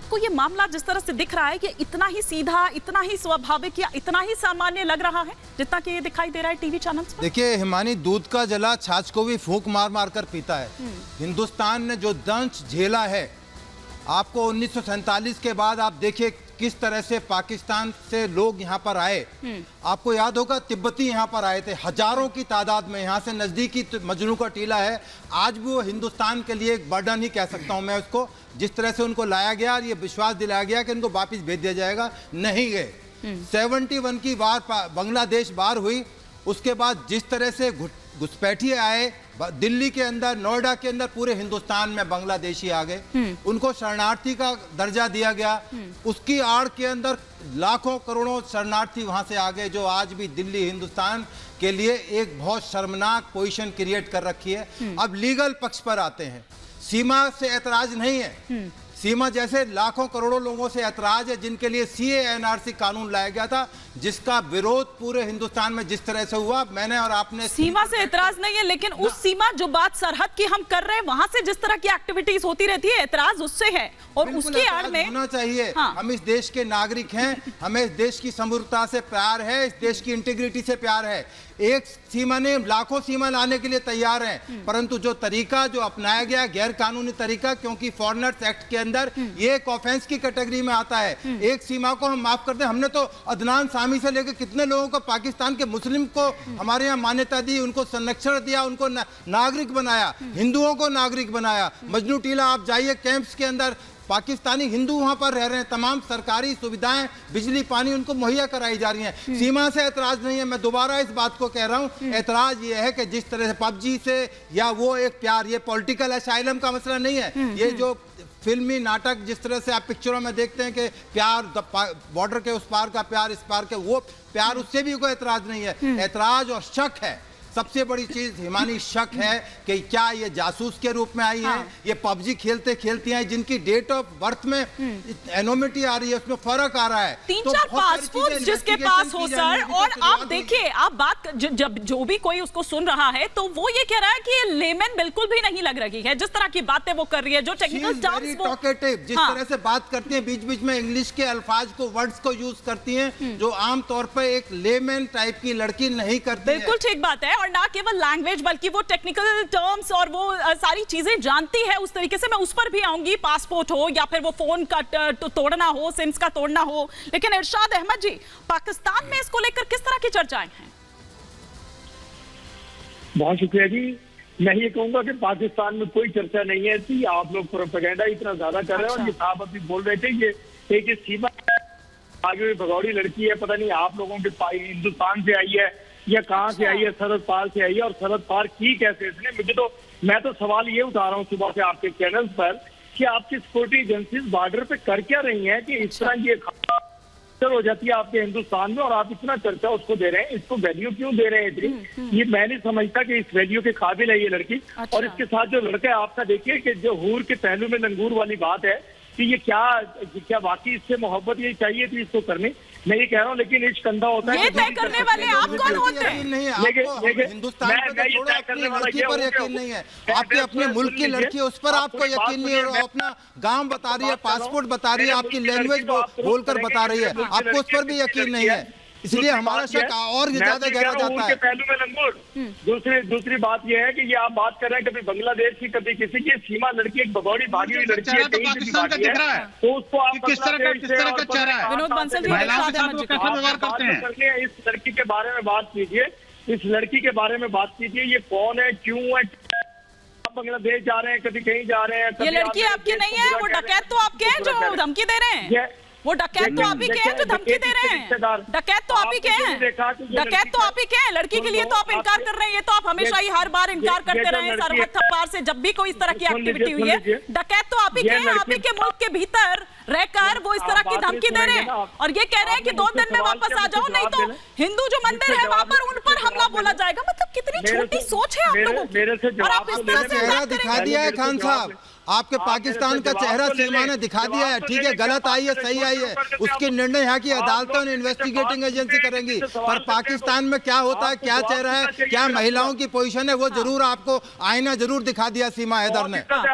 आपको ये मामला जिस तरह से दिख रहा है, ये इतना ही सीधा, इतना ही स्वाभाविक या इतना ही सामान्य लग रहा है जितना कि ये दिखाई दे रहा है टीवी चैनल्स पर? देखिए हिमानी, दूध का जला छाछ को भी फूंक मार मार कर पीता है। हिंदुस्तान ने जो दंश झेला है, आपको 1947 के बाद आप देखिए किस तरह से पाकिस्तान से लोग यहाँ पर आए। आपको याद होगा तिब्बती यहाँ पर आए थे हजारों की तादाद में। यहाँ से नजदीकी मजनू का टीला है, आज भी वो हिंदुस्तान के लिए एक बर्डन ही कह सकता हूँ मैं उसको। जिस तरह से उनको लाया गया और ये विश्वास दिलाया गया कि इनको वापस भेज दिया जाएगा, नहीं गए। 71 की वार बांग्लादेश वार हुई, उसके बाद जिस तरह से घुसपैठिए आए दिल्ली के अंदर, नोएडा के अंदर, पूरे हिंदुस्तान में बांग्लादेशी आ गए। उनको शरणार्थी का दर्जा दिया गया। उसकी आड़ के अंदर लाखों करोड़ों शरणार्थी वहां से आ गए, जो आज भी दिल्ली हिंदुस्तान के लिए एक बहुत शर्मनाक पोजीशन क्रिएट कर रखी है। अब लीगल पक्ष पर आते हैं। सीमा से ऐतराज नहीं है। सीमा जैसे लाखों करोड़ों लोगों से ऐतराज है जिनके लिए CA-NRC कानून लाया गया था, जिसका विरोध पूरे हिंदुस्तान में जिस तरह से हुआ। मैंने और आपने सीमा से ऐतराज नहीं है, लेकिन उस सीमा जो बात सरहद की हम कर रहे हैं, वहां से जिस तरह की एक्टिविटीज होती रहती है, ऐतराज उससे है। और उसके आड़ में होना चाहिए। हाँ। हम इस देश के नागरिक हैं, हमें इस देश की समृद्धता से प्यार है, इस देश की इंटीग्रिटी से प्यार है। एक सीमा ने लाखों सीमा लाने के लिए तैयार हैं, परंतु जो तरीका जो अपनाया गया गैर कानूनी तरीका, क्योंकि फॉरेनर्स एक्ट के अंदर ये एक ऑफेंस की कैटेगरी में आता है। एक सीमा को हम माफ करते हैं। हमने तो अदनान सामी से लेकर कितने लोगों को, पाकिस्तान के मुस्लिम को हमारे यहाँ मान्यता दी, उनको संरक्षण दिया, उनको नागरिक बनाया, हिंदुओं को नागरिक बनाया। मजनू टीला आप जाइए, कैंप्स के अंदर पाकिस्तानी हिंदू वहां पर रह रहे हैं, तमाम सरकारी सुविधाएं, बिजली, पानी उनको मुहैया कराई जा रही हैं। सीमा से ऐतराज नहीं है। मैं दोबारा इस बात को कह रहा हूं, ऐतराज ये है कि जिस तरह से PUBG से या वो एक प्यार, ये पॉलिटिकल असाइलम का मसला नहीं है। ये जो फिल्मी नाटक जिस तरह से आप पिक्चरों में देखते हैं कि प्यार, बॉर्डर के उस पार का प्यार, इस पार के वो प्यार, उससे भी कोई ऐतराज नहीं है। ऐतराज और शक है। सबसे बड़ी चीज हिमानी शक है कि क्या ये जासूस के रूप में आई है। ये PUBG खेलते खेलती हैं, जिनकी डेट ऑफ बर्थ में एनोमिटी आ रही है, उसमें फर्क आ रहा है। 3-4 पासपोर्ट जिसके पास हो सर, और आप देखिए, आप बात जब जो भी कोई उसको सुन रहा है तो वो ये कह रहा है कि ये लेमन बिल्कुल भी नहीं लग रही है, जिस तरह की बातें वो कर रही है, जो टेक्निकल टर्म्स वो जिस तरह से बात करती है, बीच बीच में इंग्लिश के अल्फाज को, वर्ड्स को यूज करती हैं, जो आमतौर पर एक लेमन टाइप की लड़की नहीं करती। बिल्कुल ठीक बात है। और ना केवल लैंग्वेज बल्कि वो टेक्निकल टर्म्स और वो सारी चीजें जानती है उस तरीके से। मैं उस पर भी आऊंगी, पासपोर्ट हो या फिर वो फोन का तोड़ना हो, सिम्स का तोड़ना हो। लेकिन इरशाद अहमद जी, पाकिस्तान में इसको लेकर किस तरह की चर्चाएं हैं? बहुत शुक्रिया जी। मैं ये कहूंगा कि पाकिस्तान में कोई चर्चा नहीं है ऐसी। आप लोग प्रोपेगेंडा इतना ज्यादा कर रहे हैं। और ये साहब अभी बोल रहे थे ये एक सीमा आगे हुई भगौड़ी लड़की है, पता नहीं आप लोगों के हिंदुस्तान से आई है या कहाँ से आई है, सरहद पार से आई है, और सरहद पार की कैसे इसने। मैं तो सवाल ये उठा रहा हूँ सुबह से आपके चैनल पर कि आपकी सिक्योरिटी एजेंसीज बॉर्डर पे कर क्या रही हैं कि इस तरह ये हो जाती है आपके हिंदुस्तान में, और आप इतना चर्चा उसको दे रहे हैं, इसको वैल्यू क्यों दे रहे हैं इतनी? ये मैं नहीं समझता कि इस वैल्यू के काबिल है ये लड़की। और इसके साथ जो लड़का है आपका, देखिए कि जो हूर के पहलू में लंगूर वाली बात है कि ये क्या वाकई इससे मोहब्बत ये चाहिए थी इसको करनी। मैं ये कह रहा हूँ, लेकिन इश्क अंधा होता है। ये तय करने वाले आप कौन होते हैं? हिंदुस्तान पर छोड़ो, अपनी लड़की पर यकीन नहीं है, आपके अपने मुल्क की लड़की है उस पर आपको यकीन नहीं है। और अपना गांव बता रही है, पासपोर्ट बता रही है, आपकी लैंग्वेज बोलकर बता रही है, आपको उस पर भी यकीन नहीं है। इसलिए हमारा शक और ज्यादा गहरा जाता है। पहलू में लंगूर। दूसरी बात यह है कि ये आप बात कर रहे हैं कभी बांग्लादेश की, कभी किसी की। सीमा लड़की एक भगौड़ी भागी हुई लड़की है, तो उसको आप किस तरह का चेहरा है? विनोद बंसल जी, महिलाओं के साथ वो कैसे व्यवहार करते हैं? इस लड़की के बारे में बात कीजिए, इस लड़की के बारे में बात कीजिए। ये कौन है, क्यों है? आप बांग्लादेश जा रहे हैं, कभी कहीं जा रहे हैं। ये लड़की आपकी नहीं है, वो डकैत तो आपके हैं जो धमकी दे रहे हैं। वो डकैत तो आप ही के हैं जो धमकी दे रहे हैं। डकैत तो आप ही के हैं, डकैत तो आप ही के हैं। लड़की के लिए तो आप इनकार कर रहे हैं। ये तो आप हमेशा ही हर बार इनकार करते रहे हैं, सरहद पार से जब भी कोई इस तरह की एक्टिविटी हुई है। डकैत तो आप ही के हैं, आप ही के मुल्क के भीतर रहकर वो इस तरह की धमकी दे रहे हैं और ये कह रहे हैं कि 2 दिन में वापस आ जाओ, नहीं तो हिंदू जो मंदिर है वहां पर उन पर हमला बोला जाएगा। मतलब कितनी छोटी सोच है आप लोगों की, और आप इस तरह से चेहरा दिखा दिया है खान साहब। आपके पाकिस्तान का चेहरा सीमा ने दिखा दिया है। ठीक है, गलत आई है, सही आई है, उसके निर्णय यहाँ की अदालतों ने इन्वेस्टिगेटिंग एजेंसी करेंगी। पर पाकिस्तान में क्या होता है, क्या चेहरा है, क्या महिलाओं की पोजीशन है, वो जरूर आपको आईना जरूर दिखा दिया सीमा हैदर ने।